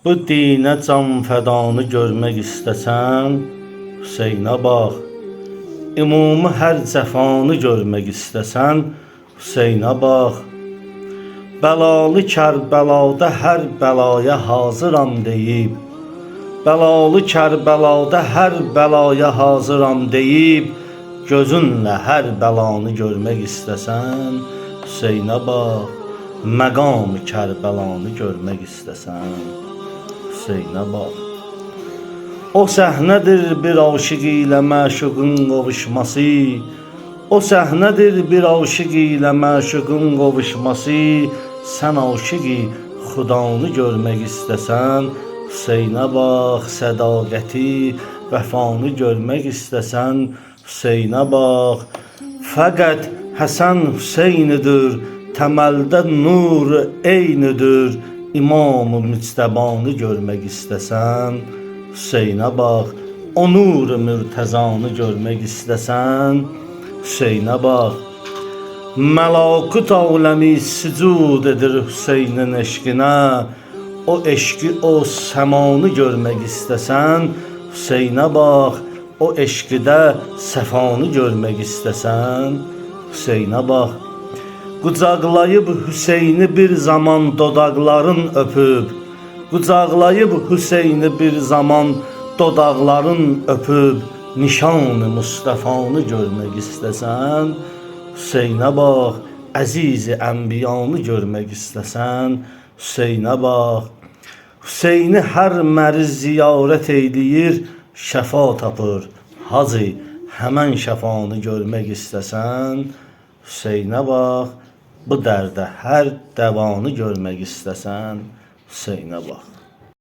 Bu dinə can fədanı görmək istəsən, Hüseynə bax. Ümumi hər cəfanı görmək istəsən, Hüseynə bax. Bəlalı Kərbəlada hər bəlaya hazıram deyib, Bəlalı Kərbəlada hər bəlaya hazıram deyib, gözünlə hər bəlanı görmək istəsən, Hüseynə bax. Məqam-ı Kərbəlanı görmək istəsən, Hüseynə bax. O səhnədir bir aşiq ilə məşuqun qovuşması, O səhnədir bir aşiq ilə məşuqun qovuşması, sən aşiqi xudanı görmək istəsən, Hüseynə bax. Sədaqəti, vəfanı görmək istəsən, Hüseynə bax. Fəqət Həsən Hüseynidir, təməldə nur eynidir, İmam-ı Müctəbanı görmək istəsən, Hüseynə bax. O nur mürtəzanı görmək istəsən, Hüseynə bax. Məlakut aləmi sücud edir Hüseynin eşqinə, O eşqi, o səmanı görmək istəsən, Hüseynə bax. O eşqidə səfanı görmək istəsən, Hüseynə bax. Qucaqlayıb Hüseyni bir zaman dodaqların öpüb, Qucaqlayıb Hüseyni bir zaman dodaqların öpüb, Nişan-ı Mustafanı görmək istəsən, Hüseynə bax. Əziz-i ənbiyanı görmək istəsən, Hüseynə bax. Hüseyni hər məriz ziyarət eyləyir, şəfa tapır. Hacı, həmən şəfanı görmək istəsən, Hüseynə bax. Bu dərdə hər dəvanı görmək istəsən, Hüseynə bax.